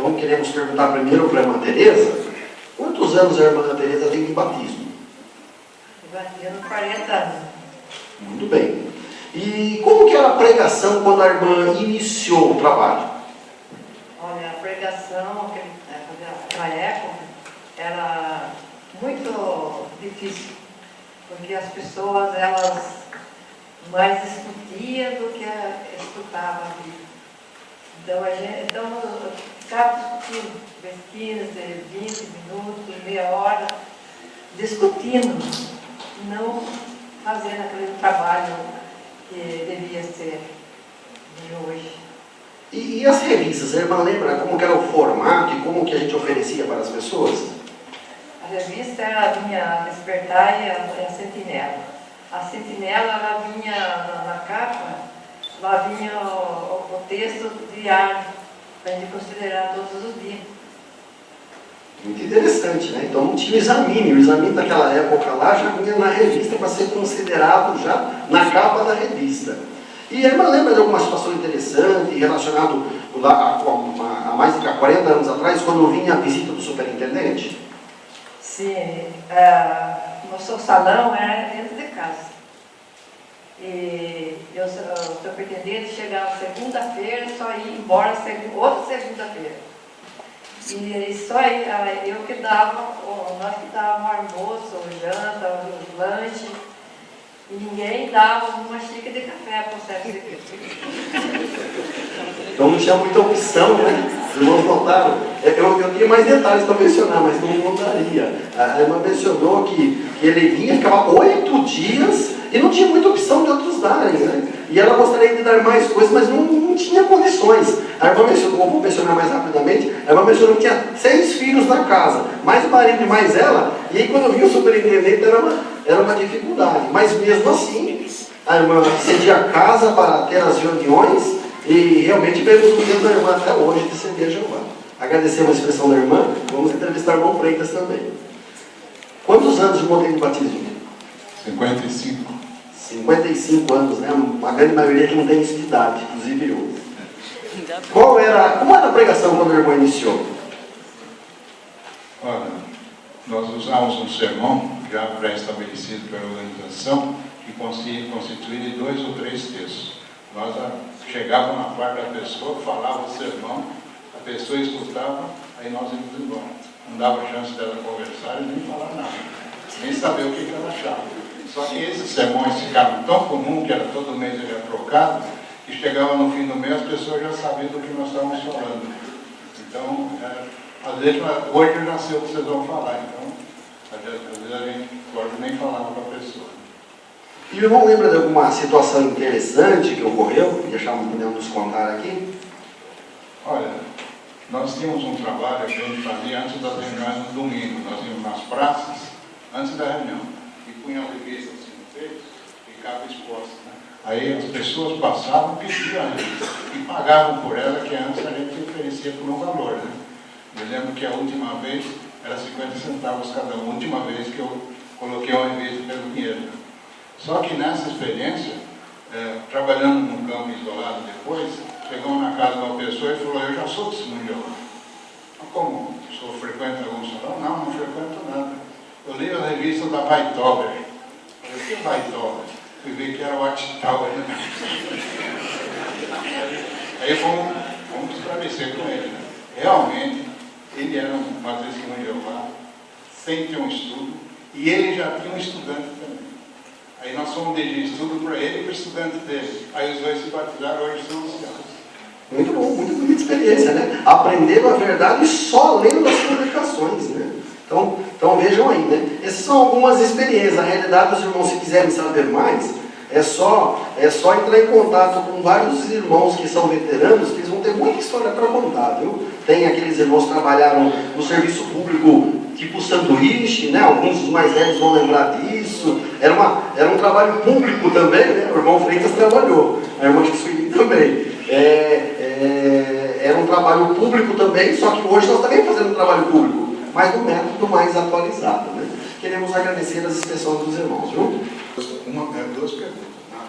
Então queremos perguntar primeiro para a irmã Tereza, quantos anos a irmã Tereza tem de batismo? Batendo 40 anos. Muito bem. E como que era a pregação quando a irmã iniciou o trabalho? Olha, a pregação naquela época era muito difícil, porque as pessoas, elas mais discutiam do que escutavam a Bíblia. Então, ficava discutindo, vestindo de 20 minutos, meia hora, discutindo, não fazendo aquele trabalho que devia ser de hoje. E as revistas, a irmã lembra como que era o formato e como que a gente oferecia para as pessoas? A revista ela vinha Despertar e a Sentinela. A Sentinela, ela vinha na capa, lá vinha o texto diário, para a gente considerar todos os dias. Muito interessante, né? Então não tinha exame. O exame daquela época lá já vinha na revista para ser considerado já na capa da revista. E a irmã lembra de alguma situação interessante relacionada a mais de 40 anos atrás, quando vinha a visita do superintendente? Sim, nosso salão era dentro de casa. E o superintendente chegava segunda-feira e só ia embora outra segunda-feira. E só eu que dava, nós que dávamos o almoço, o janta, o lanche, e ninguém dava uma xícara de café para o Sérgio. Então não tinha muita opção, né? Os irmãos notaram. Eu tinha mais detalhes para mencionar, mas não notaria. A irmã mencionou que ele vinha, ficava 8 dias e não tinha muita opção de outros darem, né? E ela gostaria de dar mais coisas, mas não tinha condições. A irmã mencionou, vou mencionar mais rapidamente, a irmã mencionou que tinha 6 filhos na casa, mais o marido e mais ela, e aí quando vinha o superintendente era uma dificuldade. Mas mesmo assim, a irmã cedia a casa para ter as reuniões e realmente vemos o dedo da irmã até hoje de servir a Jeová. Agradecemos a expressão da irmã, vamos entrevistar o irmão Freitas também. Quantos anos o irmão tem de batismo? 55. 55 anos, né? Uma grande maioria que não tem isso de idade, inclusive eu. Como era a pregação quando o irmão iniciou? Olha, nós usávamos um sermão já pré-estabelecido pela organização que constituía de 2 ou 3 textos. Nós chegávamos na parte da pessoa, falava o sermão, a pessoa escutava, aí nós íamos embora. Não dava chance dela conversar e nem falar nada, nem saber o que ela achava. Só que esses sermões ficaram tão comuns, que era todo mês ele era trocado, que chegava no fim do mês as pessoas já sabiam do que nós estávamos falando. Então, às vezes, hoje eu já sei o que vocês vão falar, então, às vezes a gente pode nem falava para a pessoa. E o irmão lembra de alguma situação interessante que ocorreu? Podemos nos contar aqui? Olha, nós tínhamos um trabalho que a gente fazia antes das reuniões no domingo. Nós íamos nas praças antes da reunião. Punham revistas assim no peito, ficava exposta, né? Aí as pessoas passavam e pediam a revista e pagavam por ela, que antes a gente oferecia por um valor, né? Me lembro que a última vez era 50 centavos cada um, a última vez que eu coloquei uma revista pelo dinheiro, né? Só que nessa experiência, trabalhando num campo isolado depois, chegamos na casa de uma pessoa e falou: eu já sou testemunho de Jeová. Como? O senhor frequenta algum salão? Não frequento nada. Eu li a revista da Weitover. Eu falei: o que é Weitover? Fui ver que era o Watchtower, né? Aí vamos esclarecer com ele, né? Realmente, ele era uma testemunha de Jeová, sem ter um estudo, e ele já tinha um estudante também. Aí nós fomos de estudo para ele e para o estudante dele. Aí os dois se batizaram, hoje são anciãos. Muito bom, muito bonita experiência, né? Aprendendo a verdade só lendo as publicações, né? Então vejam aí, né? Essas são algumas experiências. Na realidade, os irmãos, se quiserem saber mais, é só entrar em contato com vários irmãos que são veteranos, que eles vão ter muita história para contar, viu? Tem aqueles irmãos que trabalharam no serviço público, tipo sanduíche, né? Alguns dos mais velhos vão lembrar disso. Era um trabalho público também, né? O irmão Freitas trabalhou, a irmã Suíne também. Era um trabalho público também, só que hoje nós também fazemos um trabalho público, mas no método mais atualizado, né? Queremos agradecer as expressões dos irmãos, viu? Duas perguntas,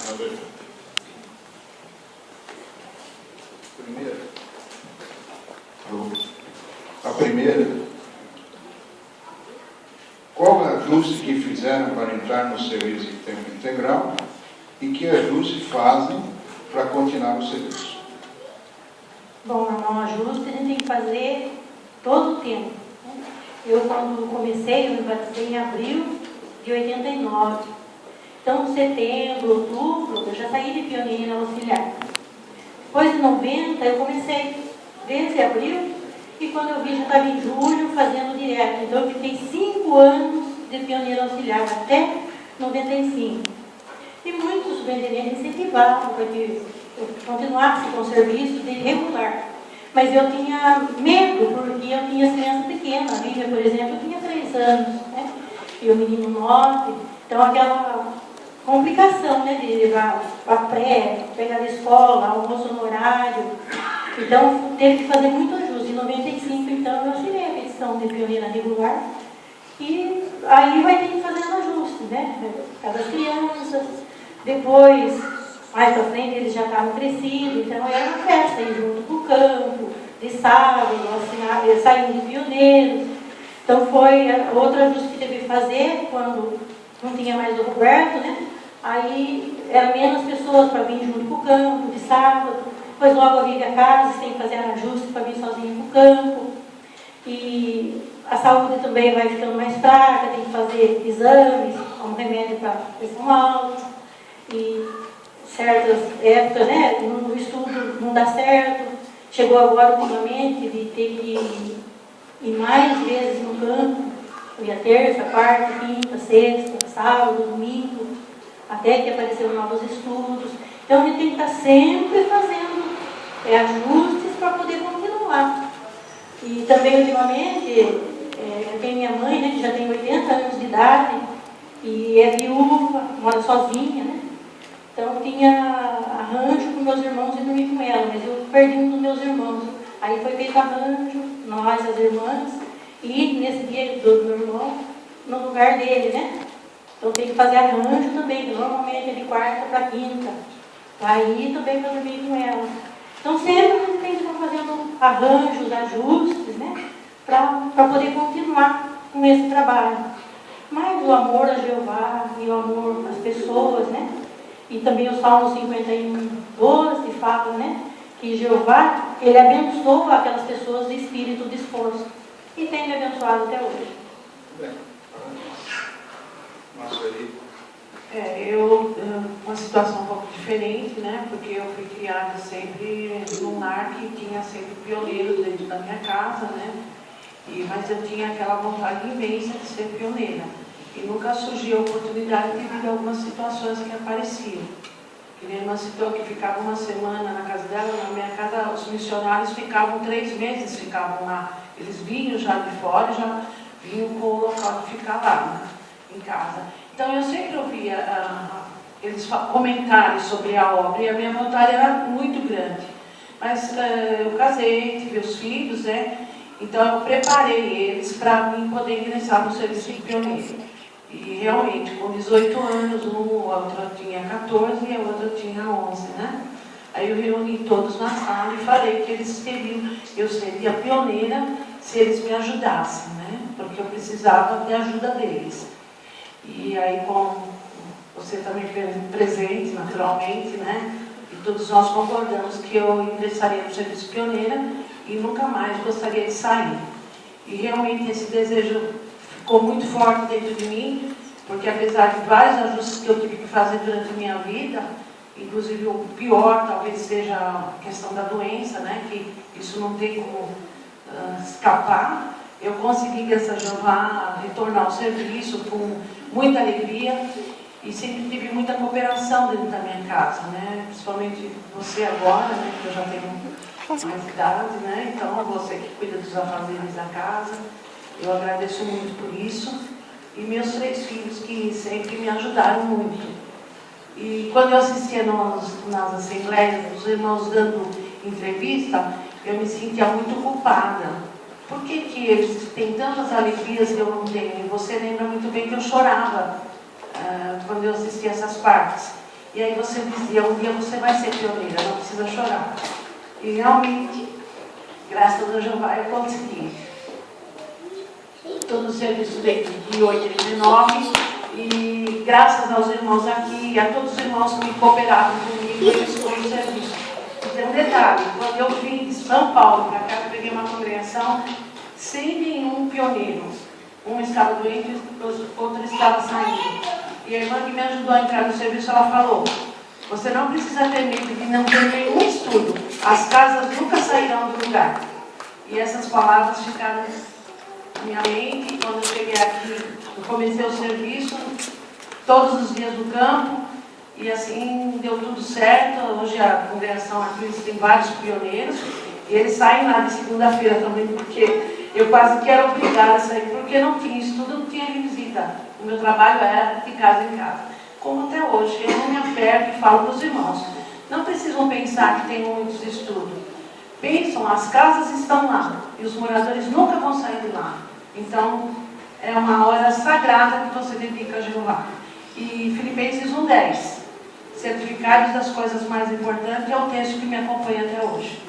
na verdade. Primeiro, A primeira, qual o ajuste que fizeram para entrar no serviço de tempo integral e que ajuste fazem para continuar o serviço? Bom, um ajuste a gente tem que fazer todo o tempo. Eu, quando comecei, eu me batizei em abril de 89. Então, setembro, outubro, eu já saí de pioneira auxiliar. Depois de 90, eu comecei desde abril, e quando eu vi, já estava em julho fazendo direto. Então, eu fiquei 5 anos de pioneira auxiliar, até 95. E muitos superintendentes incentivavam para que eu continuasse com o serviço de regular. Mas eu tinha medo, porque eu tinha as crianças pequenas. A Lívia, por exemplo, tinha 3 anos, né? E o menino 9. Então, aquela complicação, né, de levar a pré, pegar da escola, almoço no horário. Então, teve que fazer muito ajuste. Em 95, então, eu assinei a petição de pioneira regular. E aí vai ter que fazer os ajustes, né? Cada crianças. Depois, mais pra frente, eles já estavam crescidos. Então, era uma festa, ir junto para o campo, de sábado, saindo de pioneiros. Então, foi outro ajuste que teve que fazer quando não tinha mais o Roberto, né? Aí, era menos pessoas para vir junto para o campo, de sábado. Depois, logo a Vivi a casa, tem que fazer ajuste para vir sozinho para o campo. E a saúde também vai ficando mais fraca, tem que fazer exames, um remédio para pressão alta. E certas épocas, né, o estudo não dá certo. Chegou agora, ultimamente, de ter que ir mais vezes no campo. Eu ia terça, quarta, quinta, sexta, sábado, domingo, até que apareceram novos estudos. Então, a gente tem que estar sempre fazendo ajustes para poder continuar. E também, ultimamente, eu tenho minha mãe, né, que já tem 80 anos de idade, e é viúva, mora sozinha, né? Então, tinha arranjo com meus irmãos e dormi com ela, mas eu perdi um dos meus irmãos. Aí foi feito arranjo, nós, as irmãs, e nesse dia do meu irmão, no lugar dele, né? Então, tem que fazer arranjo também, que normalmente é de quarta para quinta. Aí também para dormir com ela. Então, sempre a gente tem que estar fazendo arranjos, ajustes, né? Para poder continuar com esse trabalho. Mas o amor a Jeová e o amor às pessoas, né? E também o Salmo 51, 12 fala, né? Que Jeová, ele abençoa aquelas pessoas de espírito disposto. E tem me abençoado até hoje. Bem, Marceli. Uma situação um pouco diferente, né? Porque eu fui criada sempre num lar que tinha sempre pioneiros dentro da minha casa, né? Mas eu tinha aquela vontade imensa de ser pioneira. E nunca surgiu a oportunidade devido a algumas situações que apareciam. Que minha irmã citou que ficava uma semana na casa dela, na minha casa os missionários ficavam 3 meses, ficavam lá. Eles vinham já de fora, já vinham com o local de ficar lá, né? Em casa. Então eu sempre ouvia eles comentarem sobre a obra e a minha vontade era muito grande. Mas eu casei, tive os filhos, né? Então eu preparei eles para mim poder ingressar no serviço de pioneiro. E realmente, com 18 anos, a outra tinha 14 e a outra tinha 11, né? Aí eu reuni todos na sala e falei que eles eu seria pioneira se eles me ajudassem, né? Porque eu precisava de ajuda deles. E aí, com você também presente, naturalmente, né? E todos nós concordamos que eu ingressaria no serviço pioneira e nunca mais gostaria de sair. E realmente esse desejo ficou muito forte dentro de mim, porque apesar de vários ajustes que eu tive que fazer durante a minha vida, inclusive o pior talvez seja a questão da doença, né? Que isso não tem como escapar. Eu consegui, graças a Jeová, retornar ao serviço com muita alegria e sempre tive muita cooperação dentro da minha casa, né? Principalmente você agora, né? Que eu já tenho mais idade, né? Então, você que cuida dos afazeres da casa, eu agradeço muito por isso. E meus 3 filhos que sempre me ajudaram muito. E quando eu assistia nas assembleias, os irmãos dando entrevista, eu me sentia muito culpada. Por que eles têm tantas alegrias que eu não tenho? E você lembra muito bem que eu chorava quando eu assistia essas partes. E aí você dizia, um dia você vai ser pioneira, não precisa chorar. E realmente, graças a Jeová, eu consegui. estou no serviço de 89 e graças aos irmãos aqui, a todos os irmãos que me cooperaram comigo, eu estou no serviço. Tem um detalhe, quando eu vim de São Paulo para cá, eu peguei uma congregação sem nenhum pioneiro. Um estava doente, outro estava saindo. E a irmã que me ajudou a entrar no serviço, ela falou: você não precisa ter medo de não ter nenhum estudo. As casas nunca sairão do lugar. E essas palavras ficaram na minha mente. Quando eu cheguei aqui, eu comecei o serviço, todos os dias no campo, e assim deu tudo certo. Hoje a congregação aqui tem vários pioneiros, e eles saem lá de segunda-feira também, porque eu quase que era obrigada a sair, porque não tinha estudo, não tinha visita. O meu trabalho era de casa em casa. Como até hoje, eu não me aperto e falo para os irmãos: não precisam pensar que tem muitos estudos. Pensam, as casas estão lá, e os moradores nunca vão sair de lá. Então, é uma hora sagrada que você dedica a Jeová. E Filipenses 1:10, certificados das coisas mais importantes, é o texto que me acompanha até hoje.